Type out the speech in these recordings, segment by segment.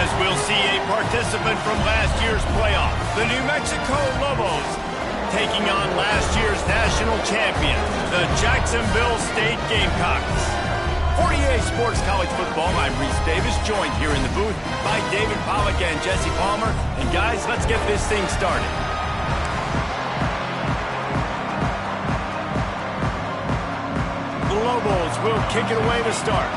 as we'll see a participant from last year's playoff, the New Mexico Lobos, taking on last year's national champion, the Jacksonville State Gamecocks. For EA Sports College Football, I'm Reese Davis, joined here in the booth by David Pollack and Jesse Palmer. And guys, let's get this thing started. The Lobos will kick it away to start.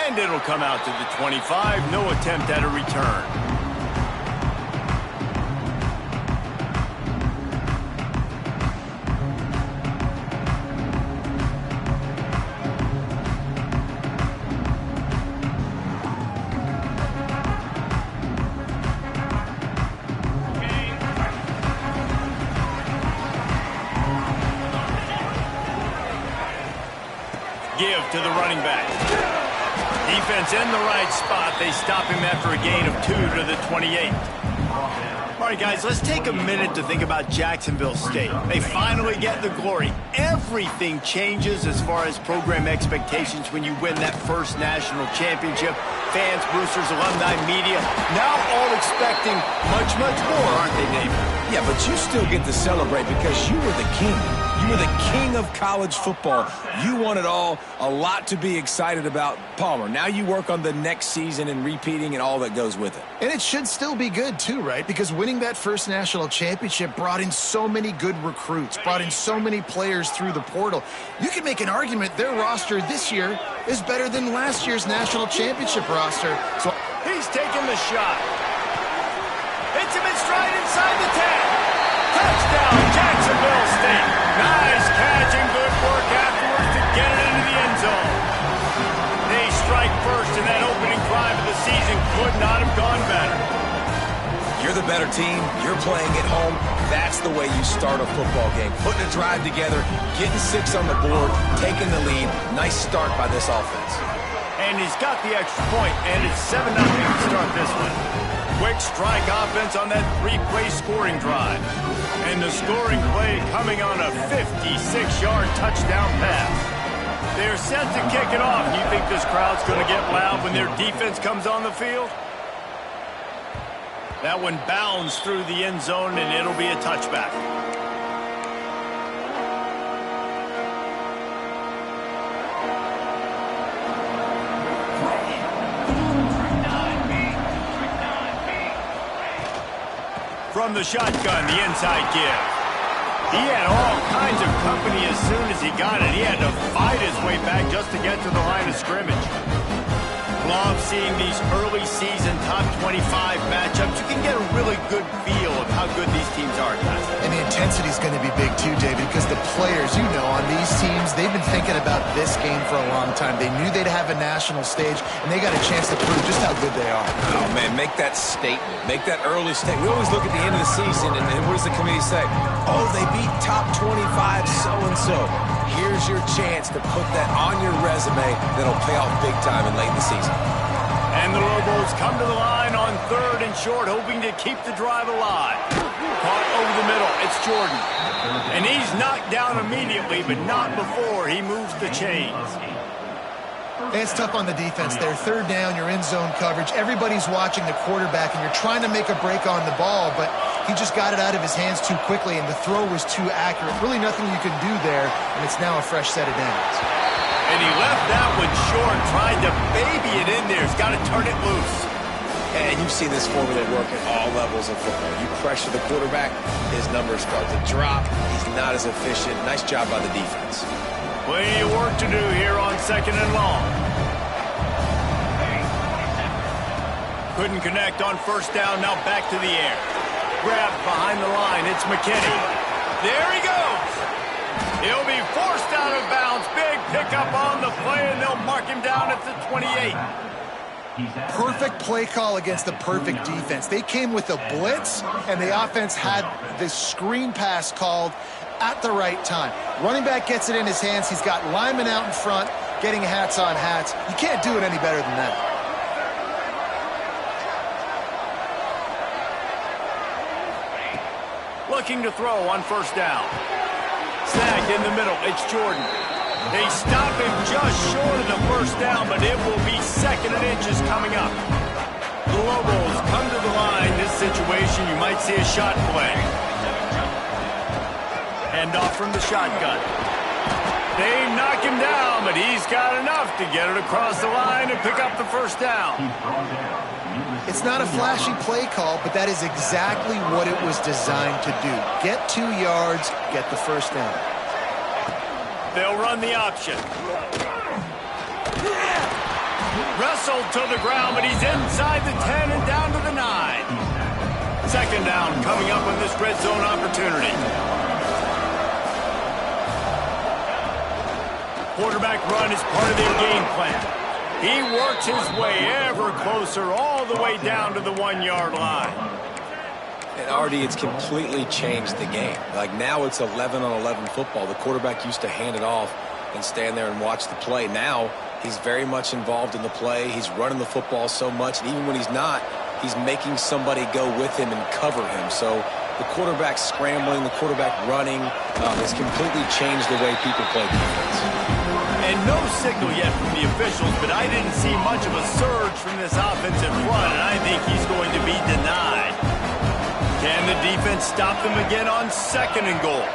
And it'll come out to the 25. No attempt at a return. Give to the running back. Defense in the right spot. They stop him after a gain of 2 to the 28. All right, guys, let's take a minute to think about Jacksonville State. They finally get the glory. Everything changes as far as program expectations when you win that first national championship. Fans, boosters, alumni, media, now all expecting much, much more, aren't they, David? Yeah, but you still get to celebrate because you were the king. You were the king of college football. You won it all. A lot to be excited about. Palmer, now you work on the next season and repeating and all that goes with it. And it should still be good, too, right? Because winning that first national championship brought in so many good recruits, brought in so many players through the portal. You can make an argument their roster this year is better than last year's national championship roster. So he's taking the shot. Hits him in stride inside the 10. Touchdown, Jacksonville State. Nice catch and good work afterwards to get it into the end zone. They strike first, and that opening drive of the season could not have gone better. You're the better team. You're playing at home. That's the way you start a football game. Putting a drive together, getting 6 on the board, taking the lead. Nice start by this offense. And he's got the extra point, and it's 7-0 to start this one. Quick strike offense on that 3-play scoring drive. And the scoring play coming on a 56-yard touchdown pass. They're set to kick it off. You think this crowd's going to get loud when their defense comes on the field? That one bounds through the end zone, and it'll be a touchback. From the shotgun, the inside give. He had all kinds of company as soon as he got it. He had to fight his way back just to get to the line of scrimmage. Love seeing these early season top 25 matchups. You can get a really good feel of how good these teams are, guys. And the intensity is going to be big too, David, because the players, you know, on these teams, they've been thinking about this game for a long time. They knew they'd have a national stage, and they got a chance to prove just how good they are. Oh, man, make that statement. Make that early statement. We always look at the end of the season, and what does the committee say? Oh, they beat top 25 so-and-so. Here's your chance to put that on your resume that'll pay off big time in late in the season. And the Lobos come to the line on 3rd and short, hoping to keep the drive alive. Caught over the middle. It's Jordan. And he's knocked down immediately, but not before he moves the chains. It's tough on the defense there. 3rd down, you're in zone coverage. Everybody's watching the quarterback, and you're trying to make a break on the ball, but he just got it out of his hands too quickly, and the throw was too accurate. Really nothing you can do there, and it's now a fresh set of downs. And he left that one short, tried to baby it in there. He's got to turn it loose. And you've seen this formula work at all levels of football. You pressure the quarterback, his numbers start to drop. He's not as efficient. Nice job by the defense. Plenty of work to do here on 2nd and long. Couldn't connect on 1st down. Now back to the air. Grabbed behind the line. It's McKinney. There he goes. He'll be forced out of bounds. Big pickup on the play, and they'll mark him down at the 28. Perfect play call against the perfect defense. They came with a blitz, and the offense had this screen pass called at the right time. Running back gets it in his hands. He's got linemen out in front getting hats on hats. You can't do it any better than that. Looking to throw on 1st down. Snagged in the middle. It's Jordan. They stop him just short of the first down, but it will be 2nd and inches coming up. The Lobos come to the line. This situation, you might see a shot play. Hand off from the shotgun. They knock him down, but he's got enough to get it across the line and pick up the first down. It's not a flashy play call, but that is exactly what it was designed to do. Get 2 yards, get the first down. They'll run the option. Wrestled to the ground, but he's inside the 10 and down to the 9. 2nd down coming up on this red zone opportunity. Quarterback run is part of their game plan. He works his way ever closer all the way down to the 1-yard line. And Artie, it's completely changed the game. Like now it's 11-on-11 football. The quarterback used to hand it off and stand there and watch the play. Now he's very much involved in the play. He's running the football so much, and even when he's not, he's making somebody go with him and cover him. So the quarterback scrambling, the quarterback running has completely changed the way people play defense. And no signal yet from the officials, but I didn't see much of a surge from this offensive front, and I think he's going to be denied. Can the defense stop them again on 2nd and goal?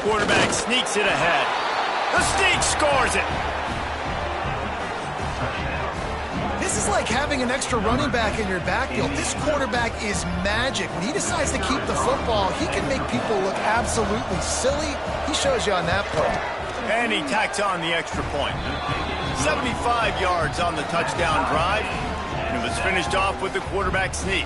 Quarterback sneaks it ahead. The sneak scores it. This is like having an extra running back in your backfield. This quarterback is magic. When he decides to keep the football, he can make people look absolutely silly. He shows you on that play. And he tacks on the extra point. 75 yards on the touchdown drive. And it was finished off with the quarterback sneak.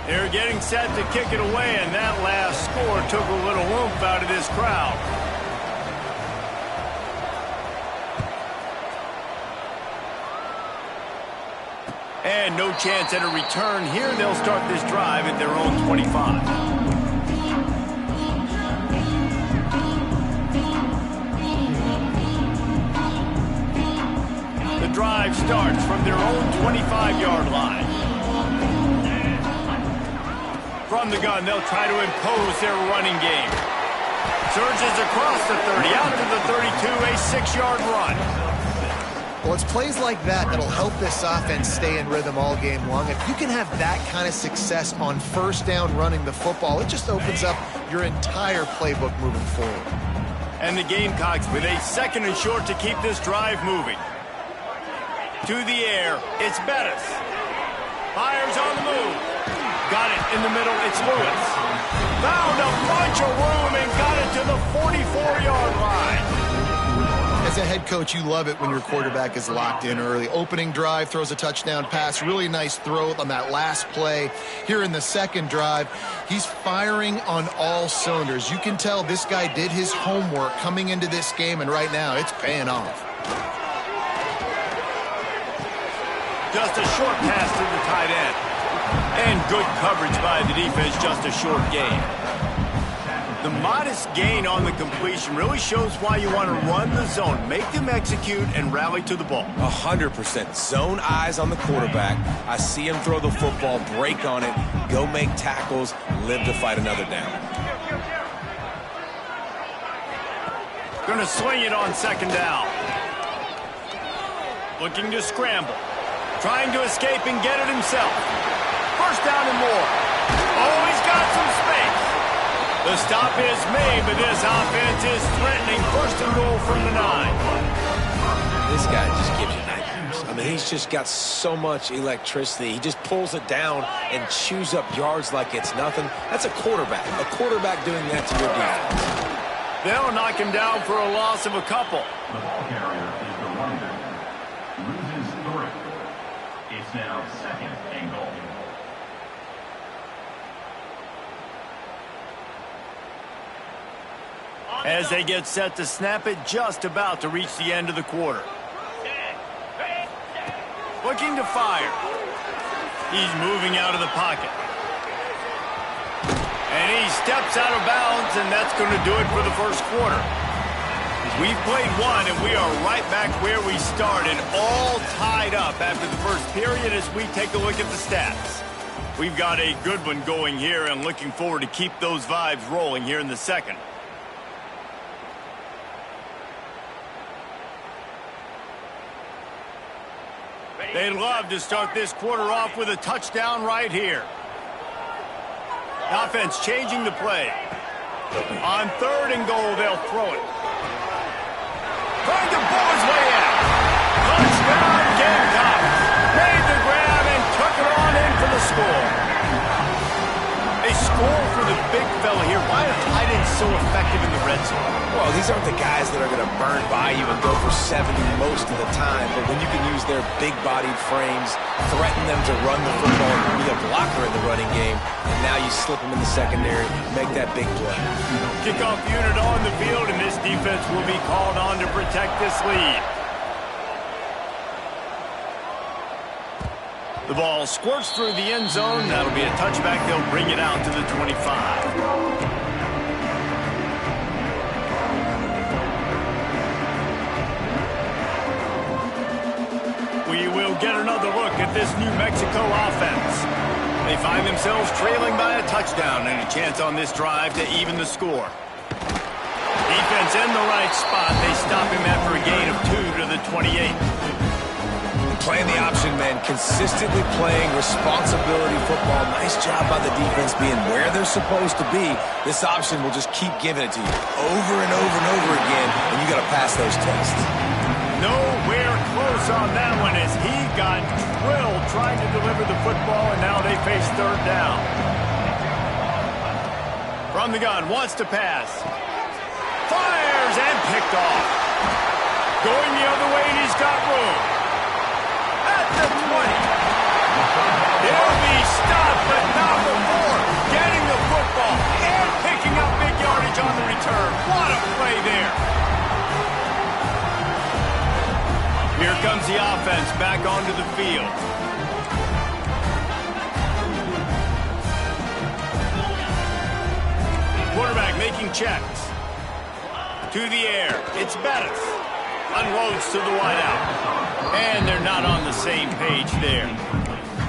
They're getting set to kick it away, and that last score took a little oomph out of this crowd. And no chance at a return here. They'll start this drive at their own 25. The drive starts from their own 25-yard line. From the gun, they'll try to impose their running game. Surges across the 30, out to the 32, a 6-yard run. Well, it's plays like that that'll help this offense stay in rhythm all game long. If you can have that kind of success on first down running the football, it just opens up your entire playbook moving forward. And the Gamecocks with a 2nd and short to keep this drive moving. To the air, it's Bettis. Fires on the move. Got it in the middle, it's Lewis. Found a bunch of room and got it to the 44-yard line. As a head coach, you love it when your quarterback is locked in early. Opening drive, throws a touchdown pass. Really nice throw on that last play. Here in the 2nd drive, he's firing on all cylinders. You can tell this guy did his homework coming into this game, and right now it's paying off. Just a short pass to the tight end. And good coverage by the defense, just a short gain. The modest gain on the completion really shows why you want to run the zone, make them execute, and rally to the ball. 100%. Zone eyes on the quarterback. I see him throw the football, break on it, go make tackles, live to fight another down. Going to swing it on 2nd down. Looking to scramble. Trying to escape and get it himself. First down and more. Oh, he's got some space. The stop is made, but this offense is threatening 1st and goal from the 9. This guy just gives you nightmares. I mean, he's just got so much electricity. He just pulls it down and chews up yards like it's nothing. That's a quarterback. A quarterback doing that to your defense. They'll knock him down for a loss of a couple. The ball carrier is the running back. Loses 3. It's now 2nd and goal. As they get set to snap it, just about to reach the end of the quarter. Looking to fire. He's moving out of the pocket. And he steps out of bounds, and that's going to do it for the 1st quarter. We've played one, and we are right back where we started, all tied up after the first period as we take a look at the stats. We've got a good one going here and looking forward to keep those vibes rolling here in the second. They'd love to start this quarter off with a touchdown right here. The offense changing the play. On 3rd and goal, they'll throw it. Trying to pull his way out. Touchdown, Gamecocks. Made the grab and took it on in for the score. A score for the big fella here. Why are tight ends so effective in the red zone? Well, these aren't the guys that are going to burn by you and go for 70 most of the time, but when you can use their big-bodied frames, threaten them to run the football, and be a blocker in the running game, and now you slip them in the secondary, make that big play. Kickoff unit on the field, and this defense will be called on to protect this lead. The ball squirts through the end zone. That'll be a touchback. They'll bring it out to the 25. We will get another look at this New Mexico offense. They find themselves trailing by a touchdown and a chance on this drive to even the score. Defense in the right spot. They stop him after a gain of 2 to the 28. Playing the option man, consistently playing responsibility football. Nice job by the defense being where they're supposed to be. This option will just keep giving it to you over and over and over again, and you got to pass those tests. Nowhere close on that one as he got drilled trying to deliver the football, and now they face 3rd down. From the gun, wants to pass. Fires and picked off. Going the other way, and he's got room. At the 20. He'll be stopped, but not before getting the football and picking up big yardage on the return. What a play there. Here comes the offense back onto the field. Quarterback making checks. To the air. It's Bettis. Unloads to the wideout. And they're not on the same page there.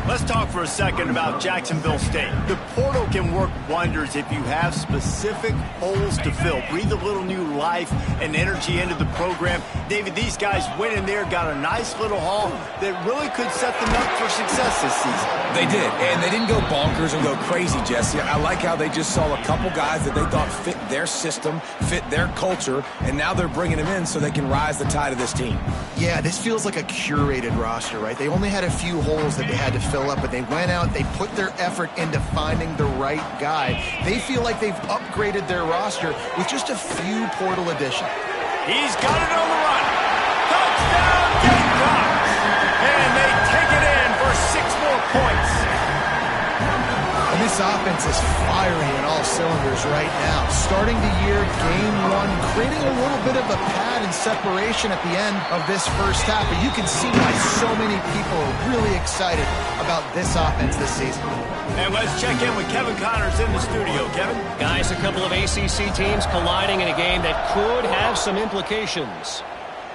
Let's talk for a second about Jacksonville State. The portal can work wonders if you have specific holes to fill. Breathe a little new life and energy into the program. David, these guys went in there, got a nice little haul that really could set them up for success this season. They did, and they didn't go bonkers and go crazy, Jesse. I like how they just saw a couple guys that they thought fit their system, fit their culture, and now they're bringing them in so they can rise the tide of this team. Yeah, this feels like a curated roster, right? They only had a few holes that they had to fill up, but they went out, they put their effort into finding the right guy. They feel like they've upgraded their roster with just a few portal additions. He's got it on the run. Touchdown, Gamecocks! And they take it in for 6 more points. And this offense is firing on all cylinders right now. Starting the year, game 1, creating a little bit of a pad and separation at the end of this first half. But you can see why so many people are really excited about this offense this season. And let's check in with Kevin Connors in the studio. Kevin? Guys, a couple of ACC teams colliding in a game that could have some implications.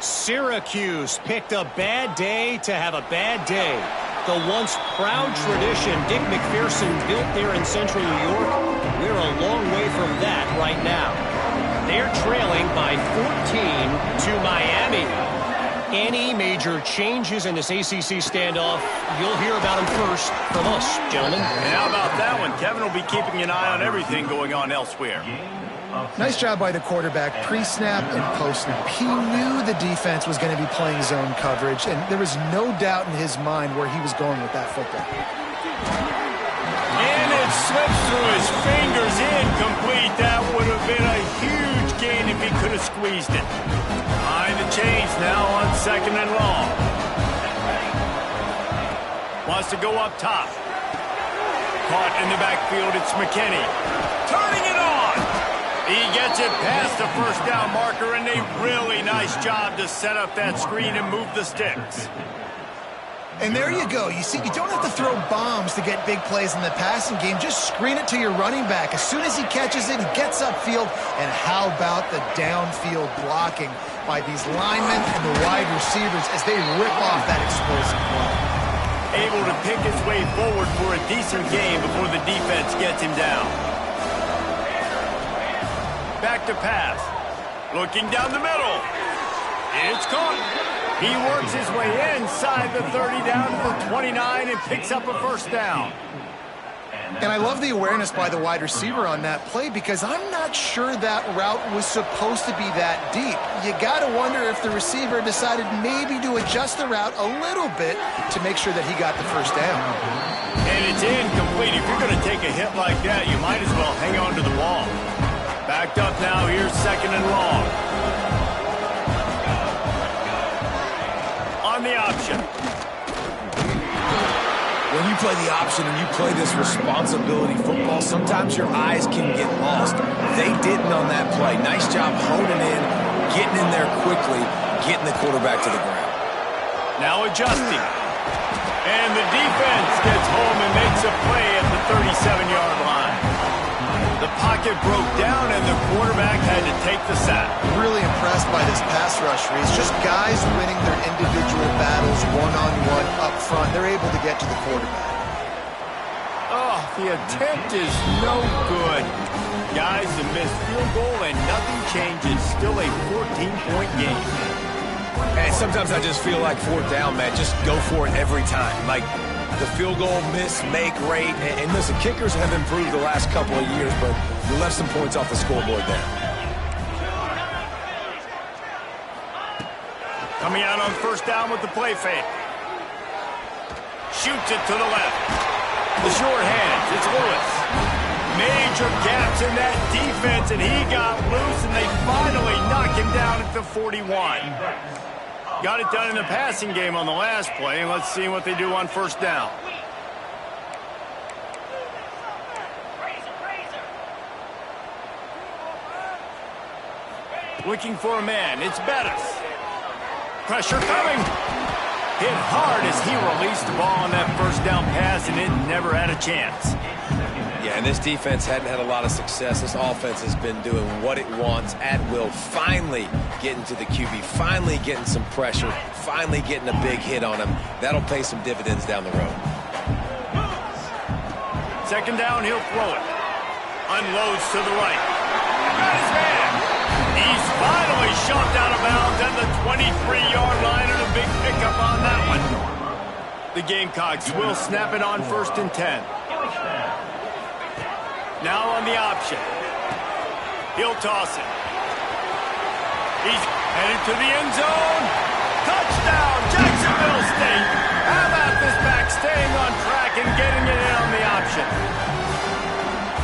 Syracuse picked a bad day to have a bad day. The once proud tradition Dick McPherson built there in central New York, we're a long way from that right now. They're trailing by 14 to Miami. Any major changes in this ACC standoff, you'll hear about them first from us, gentlemen. And how about that one? Kevin will be keeping an eye on everything going on elsewhere. Nice job by the quarterback, pre-snap and post-snap. He knew the defense was going to be playing zone coverage, and there was no doubt in his mind where he was going with that football. And it slips through his fingers, incomplete. That would have been a huge gain if he could have squeezed it. Behind the chains now on 2nd and long. Wants to go up top. Caught in the backfield, it's McKinney. Turning it on. He gets it past the first down marker, and a really nice job to set up that screen and move the sticks. And there you go. You see, you don't have to throw bombs to get big plays in the passing game. Just screen it to your running back. As soon as he catches it, he gets upfield. And how about the downfield blocking by these linemen and the wide receivers as they rip off that explosive play. Able to pick his way forward for a decent game before the defense gets him down. Back to pass. Looking down the middle. It's caught. He works his way inside the 30 down to the 29 and picks up a first down. And I love the awareness by the wide receiver on that play because I'm not sure that route was supposed to be that deep. You got to wonder if the receiver decided maybe to adjust the route a little bit to make sure that he got the first down. And it's incomplete. If you're going to take a hit like that, you might as well hang on to the ball. Backed up now. Here's second and long. On the option. When you play the option and you play this responsibility football, sometimes your eyes can get lost. They didn't on that play. Nice job honing in, getting in there quickly, getting the quarterback to the ground. Now adjusting. And the defense gets home and makes a play at the 37-yard line. The pocket broke down and the quarterback had to take the sack. Really impressed by this pass rush, Reese. Just guys winning their individual battles one-on-one up front. They're able to get to the quarterback. Oh, the attempt is no good. Guys, the missed field goal and nothing changes. Still a 14-point game. And sometimes I just feel like fourth down, man. Just go for it every time. Like, the field goal miss, make rate. And listen, kickers have improved the last couple of years, but you left some points off the scoreboard there. Coming out on first down with the play fake. Shoots it to the left. The short hands, it's Lewis. Major gaps in that defense, and he got loose, and they finally knock him down at the 41. Got it done in the passing game on the last play, and let's see what they do on first down. Looking for a man, it's Bettis. Pressure coming. Hit hard as he released the ball on that first down pass, and it never had a chance. Yeah, and this defense hadn't had a lot of success. This offense has been doing what it wants at will. Finally getting to the QB, finally getting some pressure, finally getting a big hit on him. That'll pay some dividends down the road. Second down, he'll throw it. Unloads to the right. Got his man. He's finally shoved out of bounds at the 23-yard line, and a big pickup on that one. The Gamecocks will snap it on 1st and 10. Now on the option. He'll toss it. He's headed to the end zone. Touchdown, Jacksonville State. How about this back staying on track and getting it in on the option?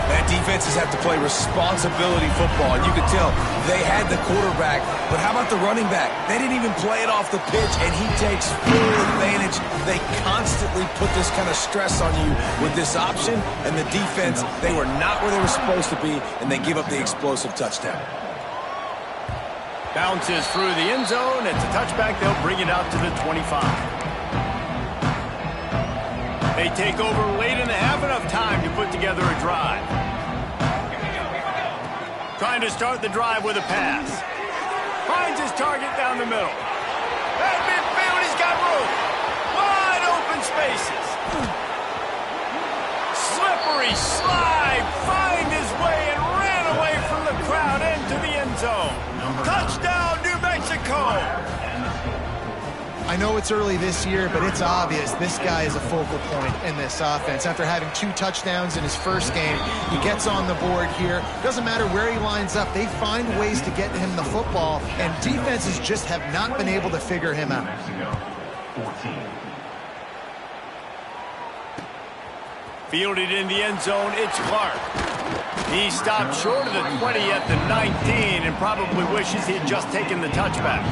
Man, defenses have to play responsibility football, and you can tell they had the quarterback, but how about the running back? They didn't even play it off the pitch, and he takes full advantage. They constantly put this kind of stress on you with this option, and the defense, they were not where they were supposed to be, and they give up the explosive touchdown. Bounces through the end zone. It's a touchback. They'll bring it out to the 25. They take over late in the half, enough time to put together a drive. Trying to start the drive with a pass. Finds his target down the middle. At midfield, he's got room. Wide open spaces. Slippery slide. Find his way and ran away from the crowd into the end zone. Touchdown, New Mexico. I know it's early this year, but it's obvious this guy is a focal point in this offense. After having 2 touchdowns in his first game, he gets on the board here. Doesn't matter where he lines up, they find ways to get him the football, and defenses just have not been able to figure him out. Fielded in the end zone, it's Clark. He stopped short of the 20 at the 19 and probably wishes he had just taken the touchback.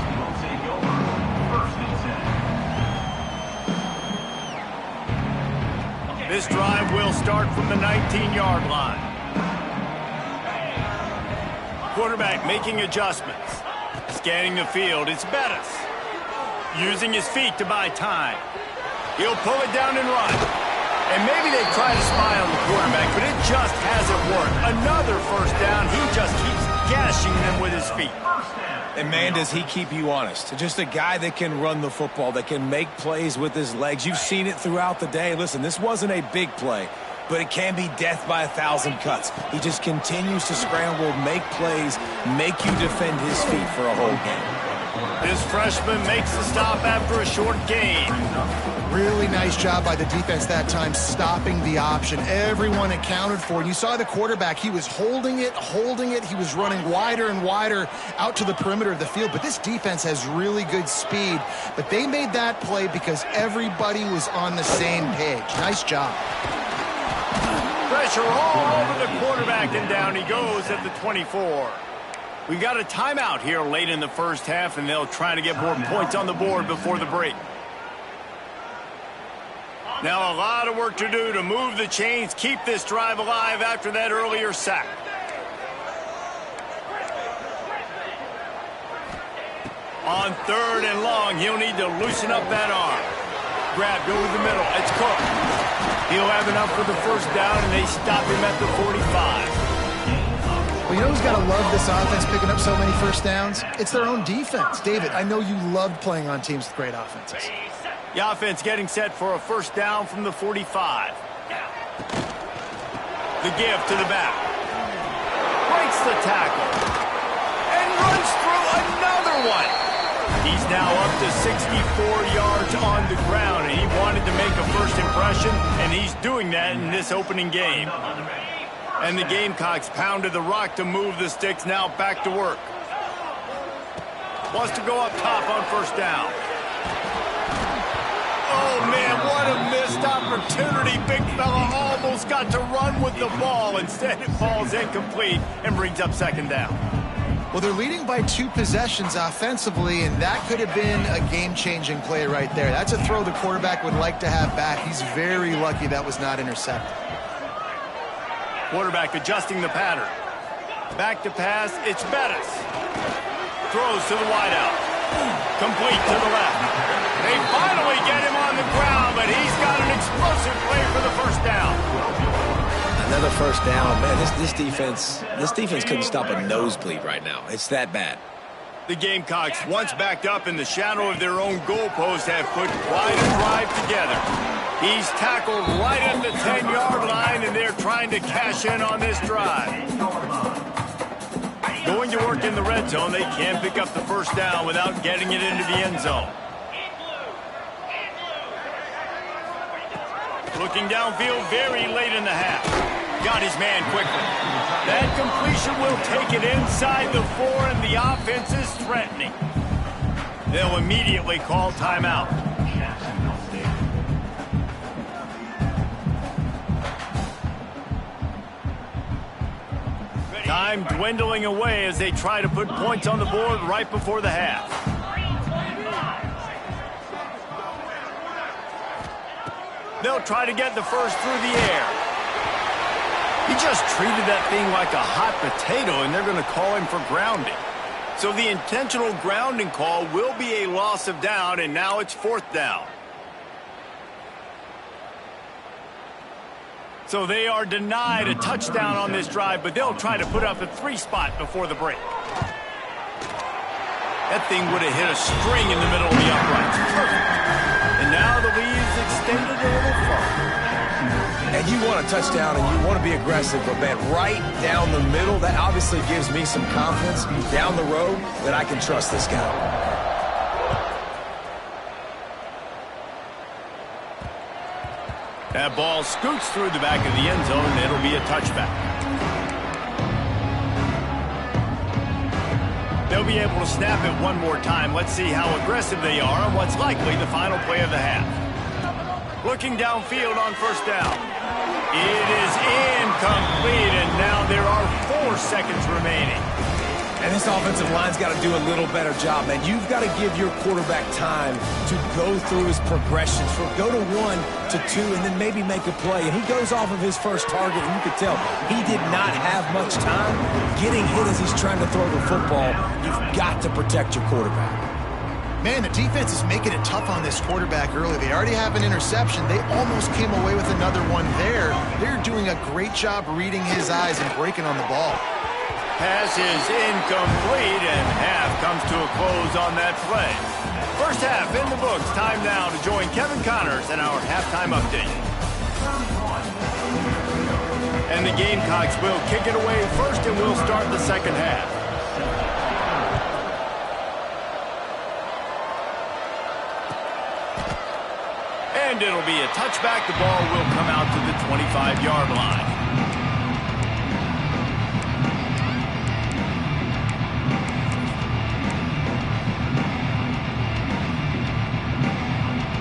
This drive will start from the 19-yard line. Quarterback making adjustments. Scanning the field, it's Bettis. Using his feet to buy time. He'll pull it down and run. And maybe they try to spy on the quarterback, but it just hasn't worked. Another first down. He just keeps gashing them with his feet. And, man, does he keep you honest. Just a guy that can run the football, that can make plays with his legs. You've seen it throughout the day. Listen, this wasn't a big play, but it can be death by 1,000 cuts. He just continues to scramble, make plays, make you defend his feet for a whole game. This freshman makes the stop after a short gain. Really nice job by the defense that time, stopping the option. Everyone accounted for it. You saw the quarterback. He was holding it. He was running wider and wider out to the perimeter of the field. But this defense has really good speed. But they made that play because everybody was on the same page. Nice job. Pressure all over the quarterback, and down he goes at the 24. We got a timeout here late in the first half, and they'll try to get more points on the board before the break. Now a lot of work to do to move the chains, keep this drive alive after that earlier sack. On 3rd and long, he'll need to loosen up that arm. Grab, go to the middle. It's Cook. He'll have enough for the first down, and they stop him at the 45. Well, you know who's got to love this offense picking up so many first downs? It's their own defense. David, I know you loved playing on teams with great offenses. The offense getting set for a first down from the 45. The give to the back. Breaks the tackle. And runs through another one. He's now up to 64 yards on the ground, and he wanted to make a first impression, and he's doing that in this opening game. And the Gamecocks pounded the rock to move the sticks, now back to work. Wants to go up top on first down. Oh, man, what a missed opportunity. Big fella almost got to run with the ball. Instead, it falls incomplete and brings up second down. Well, they're leading by 2 possessions offensively, and that could have been a game-changing play right there. That's a throw the quarterback would like to have back. He's very lucky that was not intercepted. Quarterback adjusting the pattern. Back to pass, it's Bettis. Throws to the wideout. Complete to the left. They finally get him on the ground, but he's got an explosive play for the first down. Another first down. Man, this defense couldn't stop a nosebleed right now. It's that bad. The Gamecocks, once backed up in the shadow of their own goalpost, have put quite a drive together. He's tackled right at the 10-yard line, and they're trying to cash in on this drive. Going to work in the red zone, they can pick up the first down without getting it into the end zone. Looking downfield very late in the half. Got his man quickly. That completion will take it inside the 4, and the offense is threatening. They'll immediately call timeout. Time dwindling away as they try to put points on the board right before the half. They'll try to get the first through the air. He just treated that thing like a hot potato, and they're going to call him for grounding. So the intentional grounding call will be a loss of down, and now it's 4th down. So they are denied a touchdown on this drive, but they'll try to put up a 3 spot before the break. That thing would have hit a string in the middle of the uprights. Perfect. And now the lead is extended a little further. And you want a touchdown and you want to be aggressive, but man, right down the middle, that obviously gives me some confidence down the road that I can trust this guy. That ball scoots through the back of the end zone, and it'll be a touchback. They'll be able to snap it one more time. Let's see how aggressive they are on what's likely the final play of the half. Looking downfield on first down. It is incomplete, and now there are 4 seconds remaining. And this offensive line's got to do a little better job, man. You've got to give your quarterback time to go through his progressions, from go to 1 to 2, and then maybe make a play. And he goes off of his first target, and you could tell he did not have much time getting hit as he's trying to throw the football. You've got to protect your quarterback. Man, the defense is making it tough on this quarterback early. They already have an interception. They almost came away with another one there. They're doing a great job reading his eyes and breaking on the ball. Pass is incomplete, and half comes to a close on that play. First half in the books. Time now to join Kevin Connors in our halftime update. And the Gamecocks will kick it away first, and we'll start the second half. And it'll be a touchback. The ball will come out to the 25-yard line.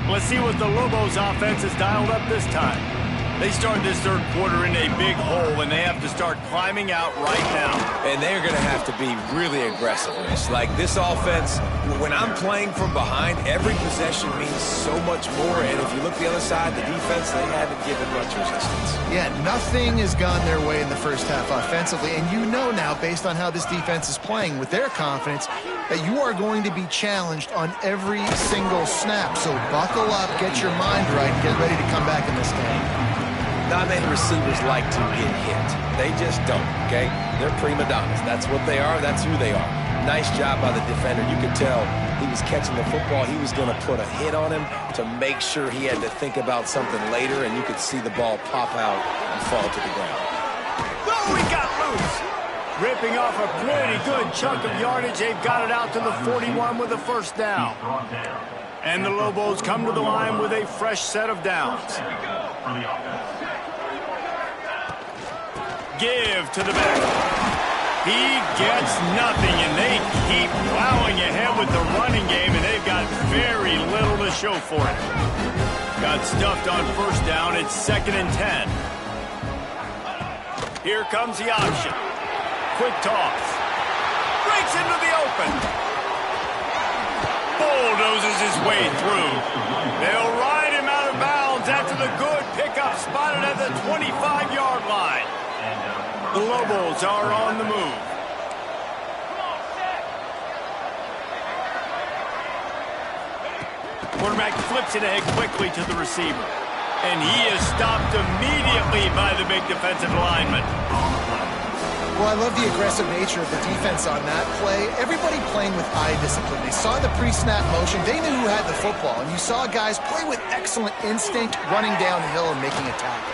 Let's see what the Lobos offense has dialed up this time. They start this third quarter in a big hole, and they have to start climbing out right now. And they're going to have to be really aggressive. Like this offense, when I'm playing from behind, every possession means so much more. And if you look the other side, the defense, they haven't given much resistance. Yeah, nothing has gone their way in the first half offensively. And you know now, based on how this defense is playing with their confidence, that you are going to be challenged on every single snap. So buckle up, get your mind right, and get ready to come back in this game. Not many receivers like to get hit. They just don't, okay? They're prima donnas. That's what they are. That's who they are. Nice job by the defender. You could tell he was catching the football. He was going to put a hit on him to make sure he had to think about something later, and you could see the ball pop out and fall to the ground. Oh, he got loose. Ripping off a pretty good chunk of yardage. They've got it out to the 41 with a first down. And the Lobos come to the line with a fresh set of downs. Give to the back. He gets nothing, and they keep plowing ahead with the running game, and they've got very little to show for it. Got stuffed on first down. It's 2nd and 10. Here comes the option. Quick toss. Breaks into the open. Bulldozes his way through. They'll ride him out of bounds after the good pickup spotted at the 25-yard line. The Lobos are on the move. Quarterback flips it ahead quickly to the receiver. And he is stopped immediately by the big defensive lineman. Well, I love the aggressive nature of the defense on that play. Everybody playing with eye discipline. They saw the pre-snap motion. They knew who had the football. And you saw guys play with excellent instinct, running down the hill and making a tackle.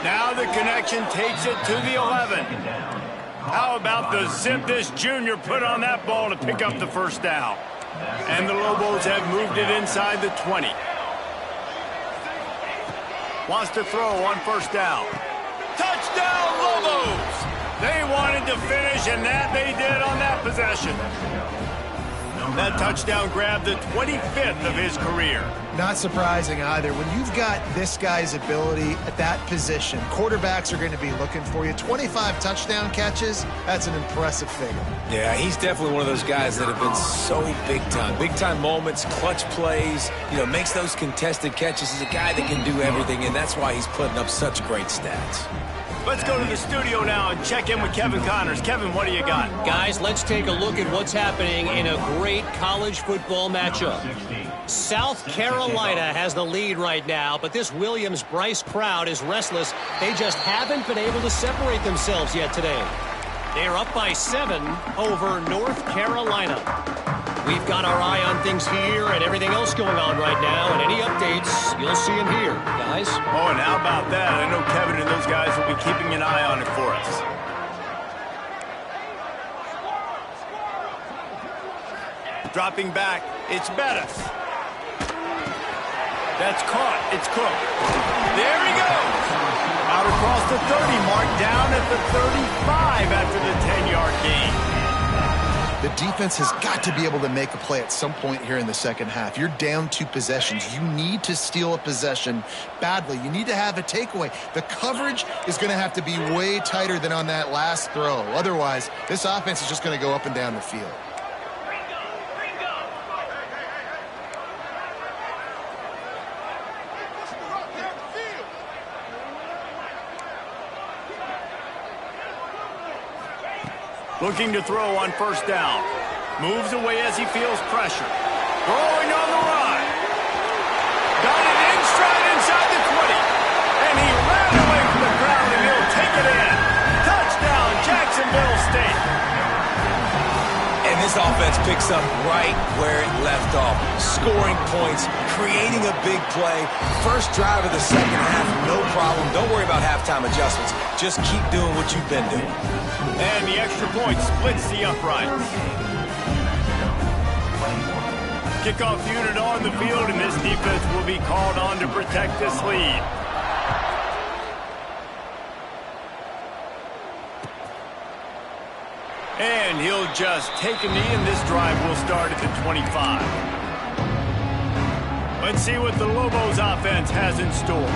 Now the connection takes it to the 11. How about the zip this junior put on that ball to pick up the first down? And the Lobos have moved it inside the 20. Wants to throw on first down. Touchdown, Lobos! They wanted to finish, and that they did on that possession. That touchdown grabbed the 25th of his career. Not surprising either. When you've got this guy's ability at that position, quarterbacks are going to be looking for you. 25 touchdown catches, that's an impressive figure. Yeah, he's definitely one of those guys that have been so big time. Big time moments, clutch plays, makes those contested catches. He's a guy that can do everything, and that's why he's putting up such great stats. Let's go to the studio now and check in with Kevin Connors. Kevin, what do you got? Guys, let's take a look at what's happening in a great college football matchup. South Carolina has the lead right now, but this Williams-Brice crowd is restless. They just haven't been able to separate themselves yet today. They're up by 7 over North Carolina. We've got our eye on things here and everything else going on right now, and any updates, you'll see them here, guys. Oh, and how about that? I know Kevin and those guys will be keeping an eye on it for us. Dropping back, it's Bettis. That's caught, it's Cook. There he goes! Out across the 30 mark, down at the 35 after the 10-yard gain. The defense has got to be able to make a play at some point here in the second half. You're down 2 possessions. You need to steal a possession badly. You need to have a takeaway. The coverage is going to have to be way tighter than on that last throw. Otherwise, this offense is just going to go up and down the field. Looking to throw on first down. Moves away as he feels pressure. Throwing on the run. Got it in stride inside the 20. And he ran away from the crowd, and he'll take it in. Touchdown, Jacksonville State. And this offense picks up right where it left off. Scoring points, creating a big play. First drive of the second half, no problem. Don't worry about halftime adjustments. Just keep doing what you've been doing. And the extra point splits the uprights. Kickoff unit on the field, and this defense will be called on to protect this lead. And he'll just take a knee, and this drive will start at the 25. Let's see what the Lobos offense has in store.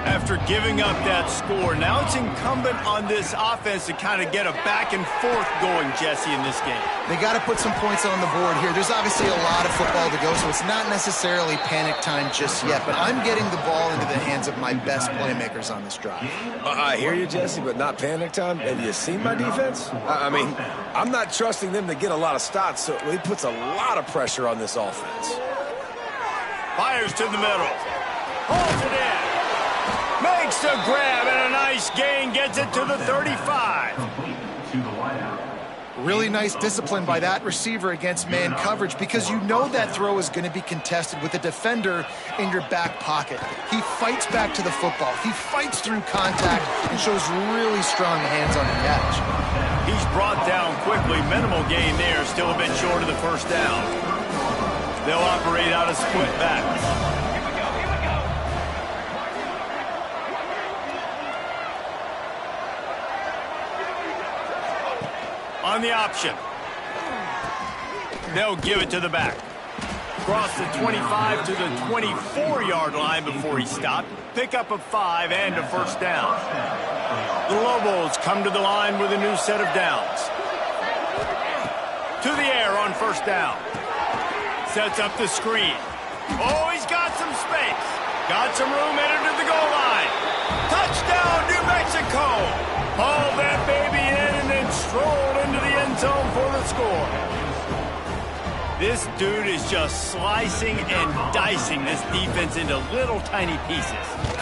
After giving up that score, now it's incumbent on this offense to kind of get a back and forth going, Jesse, in this game. They got to put some points on the board here. There's obviously a lot of football to go, so it's not necessarily panic time just yet, but I'm getting the ball into the hands of my best playmakers on this drive. I hear you, Jesse, but not panic time. Have you seen my defense? I mean, I'm not trusting them to get a lot of stops, so it puts a lot of pressure on this offense. Fires to the middle. Holds it in. Makes the grab, and a nice gain gets it to the 35. Really nice discipline by that receiver against man coverage, because you know that throw is going to be contested with a defender in your back pocket. He fights back to the football. He fights through contact and shows really strong hands on the catch. He's brought down quickly. Minimal gain there, still a bit short of the first down. They'll operate out of split backs. On the option. They'll give it to the back. Cross the 25 to the 24-yard line before he stopped. Pick up a 5 and a first down. The Lobos come to the line with a new set of downs. To the air on first down. Sets up the screen. Oh, he's got some space. Got some room headed to the goal line. Touchdown, New Mexico. Hauled that baby in and then strolled into the end zone for the score. This dude is just slicing and dicing this defense into little tiny pieces.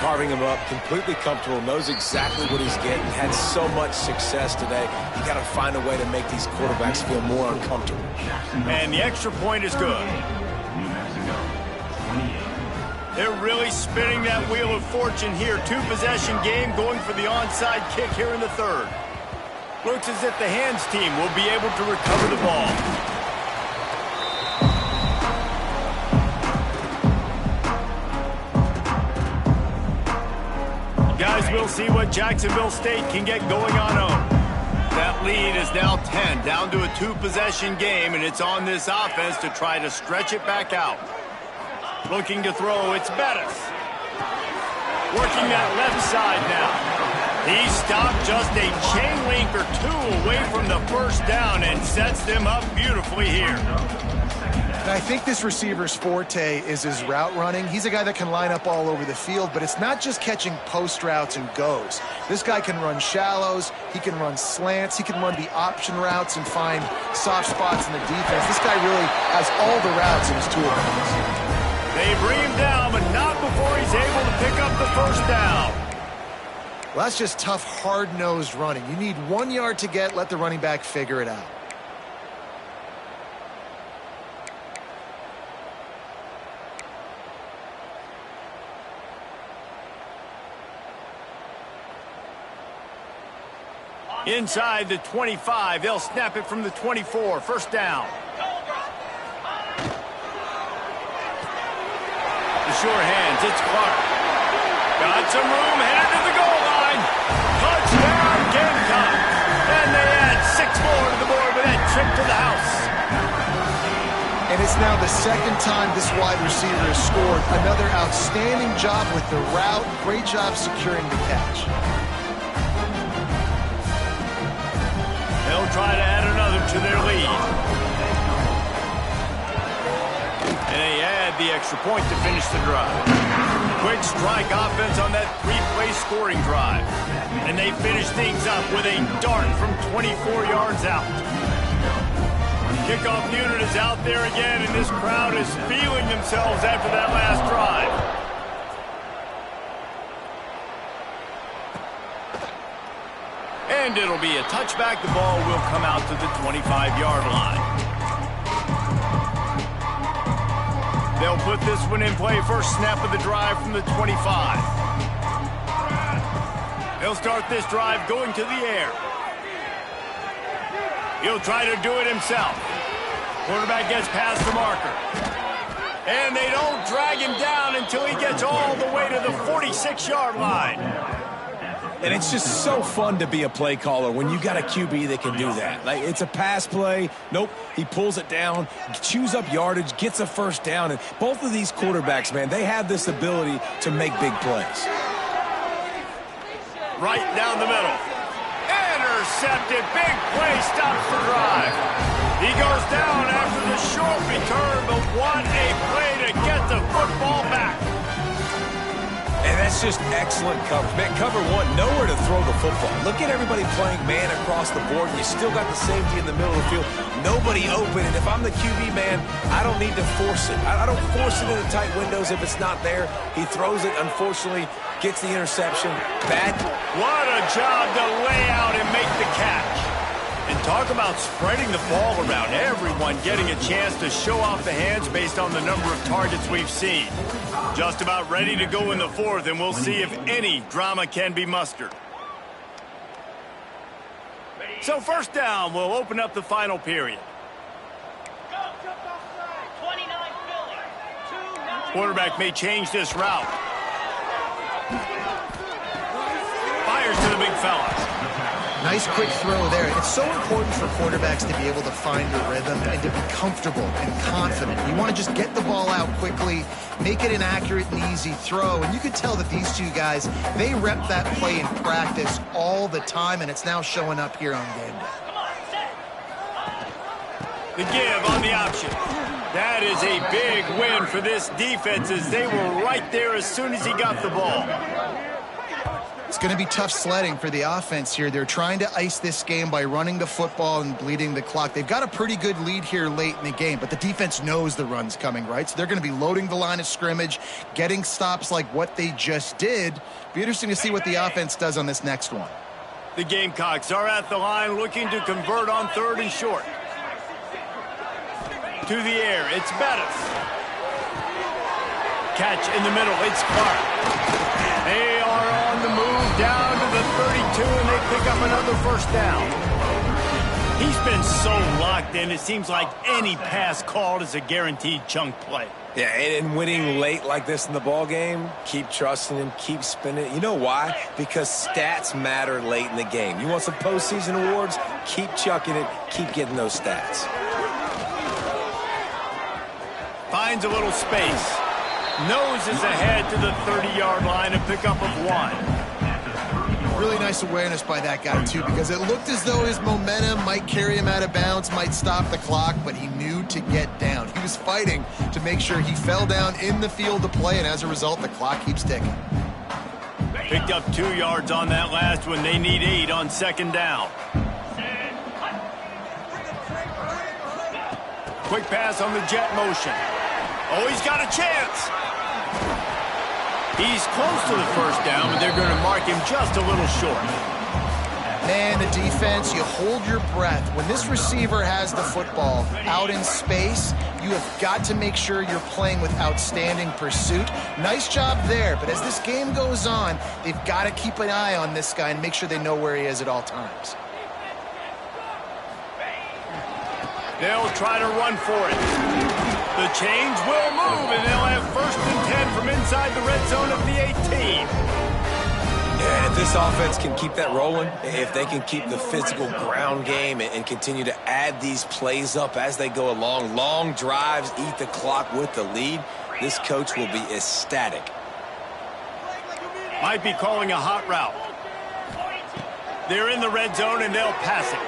Carving him up, completely comfortable, knows exactly what he's getting, had so much success today. You got to find a way to make these quarterbacks feel more uncomfortable. And the extra point is good. They're really spinning that wheel of fortune here. Two-possession game, going for the onside kick here in the third. Looks as if the hands team will be able to recover the ball. Guys, we'll see what Jacksonville State can get going on home. That lead is now 10, down to a two-possession game, and it's on this offense to try to stretch it back out. Looking to throw, it's Bettis. Working that left side now. He stopped just a chain link or two away from the first down and sets them up beautifully here. And I think this receiver's forte is his route running. He's a guy that can line up all over the field, but it's not just catching post routes and goes. This guy can run shallows, he can run slants, he can run the option routes and find soft spots in the defense. This guy really has all the routes in his toolbox. They bring him down, but not before he's able to pick up the first down. Well, that's just tough, hard-nosed running. You need 1 yard to get, let the running back figure it out. Inside the 25, they'll snap it from the 24, first down. The sure hands, it's Clark. Got some room, headed to the goal line. Touchdown, Gamecocks. And they add 6 more to the board with that trip to the house. And it's now the second time this wide receiver has scored. Another outstanding job with the route. Great job securing the catch. They'll try to add another to their lead. And they add the extra point to finish the drive. Quick strike offense on that 3-play scoring drive. And they finish things up with a dart from 24 yards out. Kickoff unit is out there again, and this crowd is feeling themselves after that last drive. And it'll be a touchback. The ball will come out to the 25-yard line. They'll put this one in play. First snap of the drive from the 25. They'll start this drive going to the air. He'll try to do it himself. Quarterback gets past the marker. And they don't drag him down until he gets all the way to the 46-yard line. And it's just so fun to be a play caller when you got a QB that can do that. Like, it's a pass play. Nope, he pulls it down, chews up yardage, gets a first down. And both of these quarterbacks, man, they have this ability to make big plays. Right down the middle. Intercepted. Big play stops the drive. He goes down after the short return, but what a play to get the football back. And that's just excellent coverage. Man, cover one, nowhere to throw the football. Look at everybody playing man across the board. You still got the safety in the middle of the field. Nobody open. And if I'm the QB, man, I don't need to force it. I don't force it into tight windows if it's not there. He throws it, unfortunately, gets the interception. Bad. What a job to lay out and make the catch. And talk about spreading the ball around. Everyone getting a chance to show off the hands based on the number of targets we've seen. Just about ready to go in the fourth, and we'll see if any drama can be mustered. So first down, we'll open up the final period. Quarterback may change this route. Fires to the big fella. Nice quick throw there. It's so important for quarterbacks to be able to find a rhythm and to be comfortable and confident. You want to just get the ball out quickly, make it an accurate and easy throw. And you could tell that these two guys, they rep that play in practice all the time, and it's now showing up here on game day. The give on the option. That is a big win for this defense as they were right there as soon as he got the ball. It's going to be tough sledding for the offense here. They're trying to ice this game by running the football and bleeding the clock. They've got a pretty good lead here late in the game, but the defense knows the run's coming, right? So they're going to be loading the line of scrimmage, getting stops like what they just did. Be interesting to see what the offense does on this next one. The Gamecocks are at the line looking to convert on 3rd and short. To the air, it's Bettis. Catch in the middle, it's Clark. They are on the move down to the 32, and they pick up another first down. He's been so locked in, it seems like any pass called is a guaranteed chunk play. Yeah, and winning late like this in the ball game, keep trusting him, keep spinning it. You know why? Because stats matter late in the game. You want some postseason awards? Keep chucking it, keep getting those stats. Finds a little space. Noses ahead to the 30-yard line, a pickup of 1. Really nice awareness by that guy, too, because it looked as though his momentum might carry him out of bounds, might stop the clock, but he knew to get down. He was fighting to make sure he fell down in the field to play, and as a result, the clock keeps ticking. Picked up 2 yards on that last one. They need 8 on 2nd down. Quick pass on the jet motion. Oh, he's got a chance. He's close to the first down, but they're going to mark him just a little short. Man, the defense, you hold your breath. When this receiver has the football out in space, you have got to make sure you're playing with outstanding pursuit. Nice job there, but as this game goes on, they've got to keep an eye on this guy and make sure they know where he is at all times. They'll try to run for it. The chains will move, and they'll have 1st and 10 from inside the red zone of the 18. Yeah, and if this offense can keep that rolling, if they can keep the physical ground game and continue to add these plays up as they go along, long drives, eat the clock with the lead, this coach will be ecstatic. Might be calling a hot route. They're in the red zone, and they'll pass it.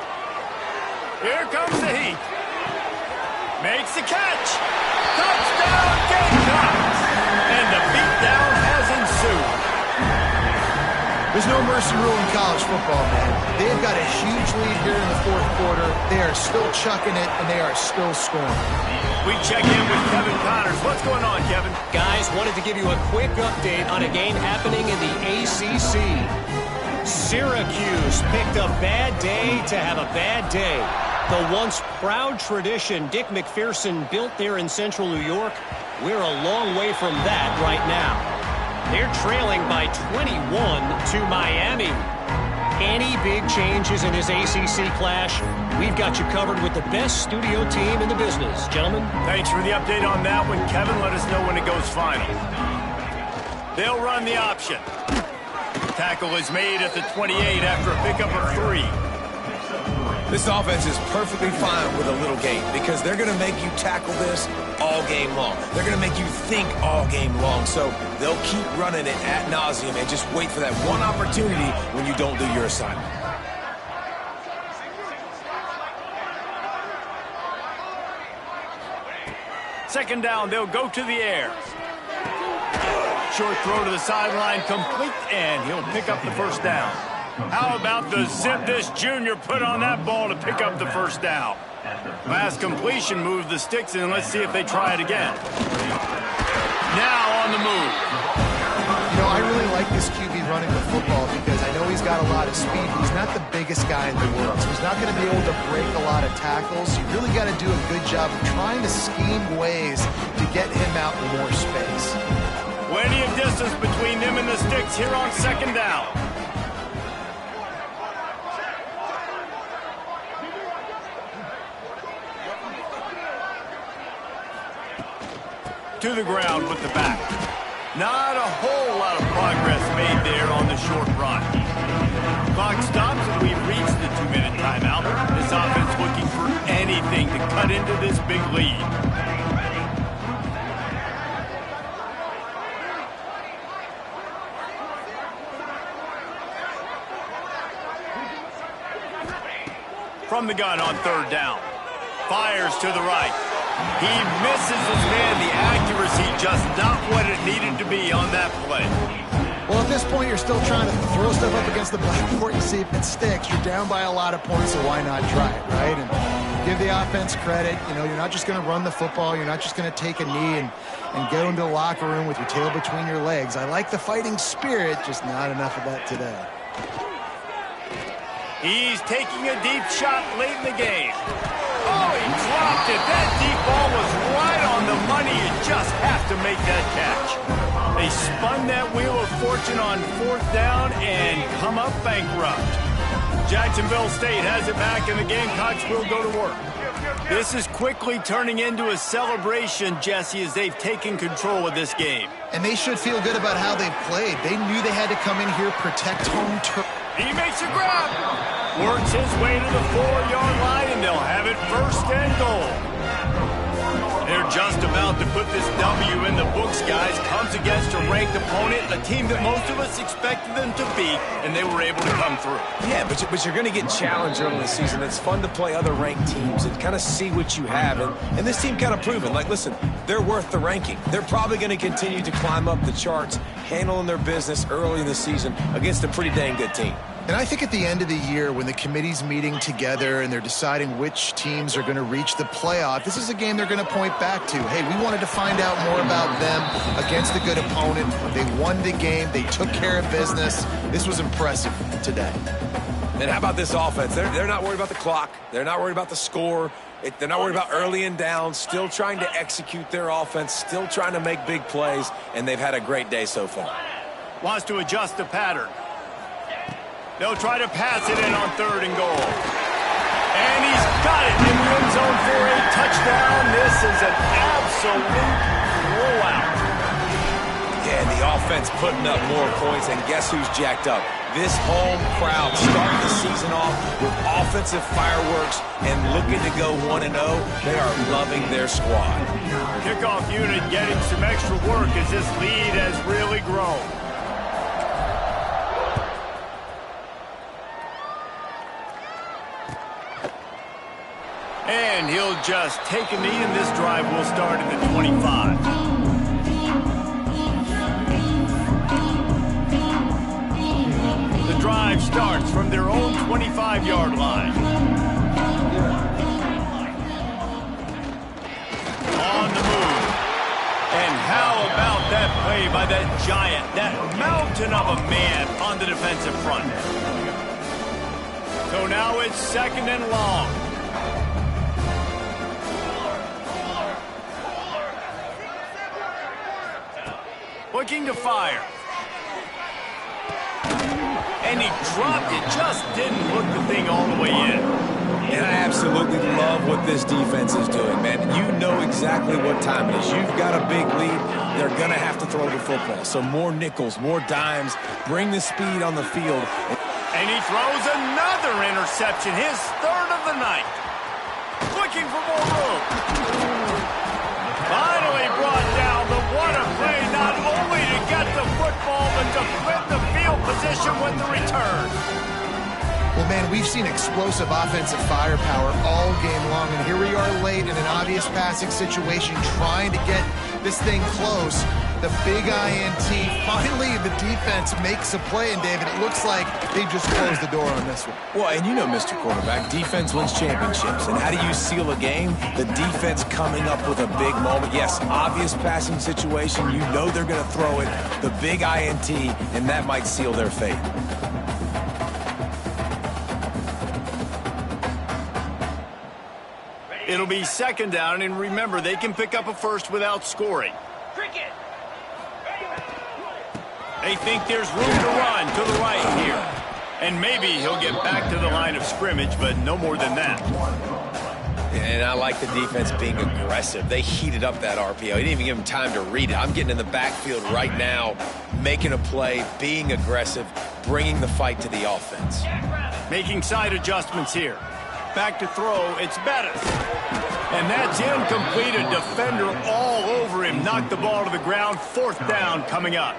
Here comes the heat. Makes the catch. Touchdown, Gamecocks. And the beatdown has ensued. The There's no mercy rule in college football, man. They've got a huge lead here in the fourth quarter. They are still chucking it, and they are still scoring. We check in with Kevin Connors. What's going on, Kevin? Guys, wanted to give you a quick update on a game happening in the ACC. Syracuse picked a bad day to have a bad day. The once proud tradition Dick McPherson built there in central New York, we're a long way from that right now. They're trailing by 21 to Miami. Any big changes in this ACC clash, we've got you covered with the best studio team in the business. Gentlemen. Thanks for the update on that one, Kevin. Let us know when it goes final. They'll run the option. Tackle is made at the 28 after a pickup of 3. This offense is perfectly fine with a little game because they're going to make you tackle this all game long. They're going to make you think all game long. So they'll keep running it ad nauseum and just wait for that one opportunity when you don't do your assignment. Second down, they'll go to the air. Short throw to the sideline, complete, and he'll pick up the first down. How about the zip this junior put on that ball to pick up the first down? Last completion moved the sticks, and let's see if they try it again. Now on the move. You know, I really like this QB running the football because I know he's got a lot of speed. He's not the biggest guy in the world, so he's not going to be able to break a lot of tackles. You really got to do a good job of trying to scheme ways to get him out in more space. Plenty of distance between them and the sticks here on second down. To the ground with the back. Not a whole lot of progress made there on the short run. Clock stops and we've reached the 2-minute timeout. This offense looking for anything to cut into this big lead. From the gun on third down. Fires to the right. He misses his man. The accuracy just not what it needed to be on that play. Well, at this point, you're still trying to throw stuff up against the blackboard and see if it sticks. You're down by a lot of points, so why not try it, right? And give the offense credit. You know, you're not just going to run the football. You're not just going to take a knee and go into the locker room with your tail between your legs. I like the fighting spirit, just not enough of that today. He's taking a deep shot late in the game. Oh, he dropped it. That deep ball was right on the money. You just have to make that catch. They spun that wheel of fortune on fourth down and come up bankrupt. Jacksonville State has it back, and the Gamecocks will go to work. This is quickly turning into a celebration, Jesse, as they've taken control of this game. And they should feel good about how they've played. They knew they had to come in here, protect home turf. He makes a grab. Works his way to the 4-yard line, and they'll have it first and goal. They're just about to put this W in the books, guys. Comes against a ranked opponent, a team that most of us expected them to beat, and they were able to come through. Yeah, but you're going to get challenged early in the season. It's fun to play other ranked teams and kind of see what you have. And this team kind of proven, like, listen, they're worth the ranking. They're probably going to continue to climb up the charts, handling their business early in the season against a pretty dang good team. And I think at the end of the year, when the committee's meeting together and they're deciding which teams are going to reach the playoff, this is a game they're going to point back to. Hey, we wanted to find out more about them against a good opponent. They won the game. They took care of business. This was impressive today. And how about this offense? They're not worried about the clock. They're not worried about the score. They're not worried about early and down. Still trying to execute their offense. Still trying to make big plays. And they've had a great day so far. Wants to adjust the pattern. They'll try to pass it in on third and goal. And he's got it in the end zone for a touchdown. This is an absolute blowout. Yeah, and the offense putting up more points, and guess who's jacked up? This home crowd starting the season off with offensive fireworks and looking to go 1-0. They are loving their squad. Kickoff unit getting some extra work as this lead has really grown. And he'll just take a knee, and this drive will start at the 25. starts from their own 25-yard line. On the move. And how about that play by that giant, that mountain of a man on the defensive front? So now it's 2nd and long. Looking to fire. And he dropped it, just didn't hook the thing all the way in. And I absolutely love what this defense is doing, man. You know exactly what time it is. You've got a big lead. They're going to have to throw the football. So more nickels, more dimes, bring the speed on the field. And he throws another interception, his 3rd of the night. Looking for more room. Finally brought down, but what a play, not only to get the football, but to flip the field position with the return. Well, man, we've seen explosive offensive firepower all game long, and here we are late in an obvious passing situation trying to get this thing close. The big INT, finally the defense makes a play, and David, it looks like they just closed the door on this one. Well, and you know, Mr. Quarterback, defense wins championships. And how do you seal a game? The defense coming up with a big moment. Yes, obvious passing situation. You know they're going to throw it. The big INT, and that might seal their fate. It'll be 2nd down, and remember, they can pick up a first without scoring. They think there's room to run to the right here. And maybe he'll get back to the line of scrimmage, but no more than that. And I like the defense being aggressive. They heated up that RPO. He didn't even give him time to read it. I'm getting in the backfield right now, making a play, being aggressive, bringing the fight to the offense. Making side adjustments here. Back to throw, it's Bettis. And that's incomplete. A defender all over him. Knocked the ball to the ground. 4th down coming up.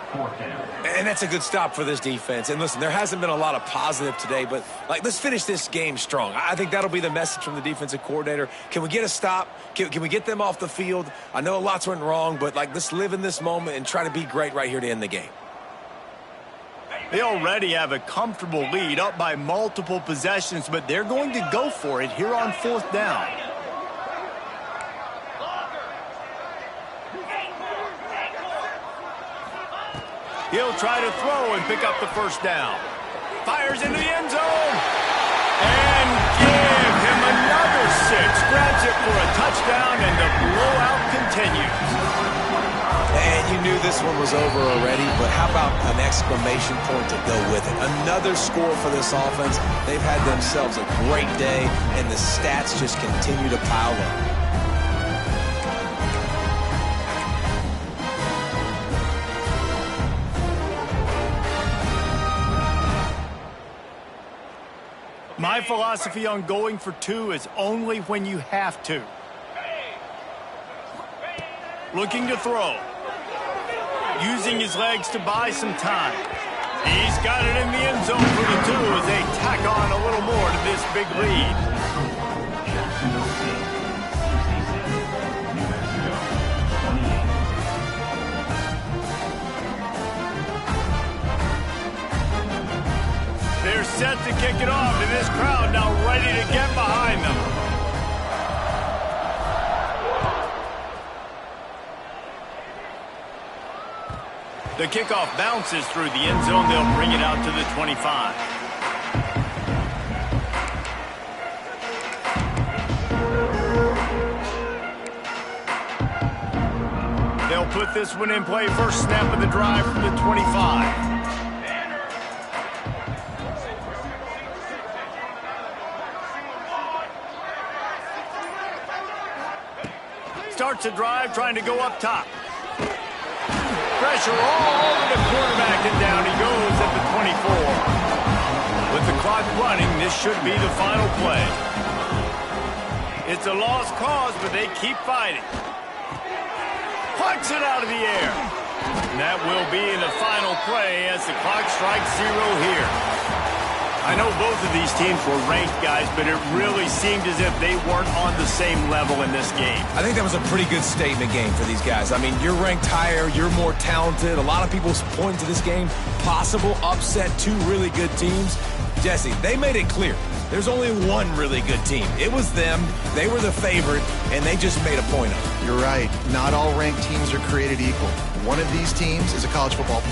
And that's a good stop for this defense. And listen, there hasn't been a lot of positive today, but let's finish this game strong. I think that'll be the message from the defensive coordinator. Can we get a stop? Can we get them off the field? I know lots went wrong, but let's live in this moment and try to be great right here to end the game. They already have a comfortable lead, up by multiple possessions, but they're going to go for it here on 4th down. He'll try to throw and pick up the 1st down. Fires into the end zone. And give him another 6. Grabs it for a touchdown, and the blowout continues. And you knew this one was over already, but how about an exclamation point to go with it? Another score for this offense. They've had themselves a great day, and the stats just continue to pile up. My philosophy on going for 2 is only when you have to. Looking to throw. Using his legs to buy some time. He's got it in the end zone for the 2 as they tack on a little more to this big lead. They're set to kick it off, and this crowd now ready to get behind them. The kickoff bounces through the end zone. They'll bring it out to the 25. They'll put this one in play. First snap of the drive from the 25. Starts a drive trying to go up top. Pressure all over the quarterback, and down he goes at the 24. With the clock running, this should be the final play. It's a lost cause, but they keep fighting. Plucks it out of the air. And that will be the final play as the clock strikes 0 here. I know both of these teams were ranked, guys, but it really seemed as if they weren't on the same level in this game. I think that was a pretty good statement game for these guys. I mean, you're ranked higher, you're more talented. A lot of people point to this game, possible upset, two really good teams. Jesse, they made it clear. There's only one really good team. It was them. They were the favorite, and they just made a point of it. You're right. Not all ranked teams are created equal. One of these teams is a college football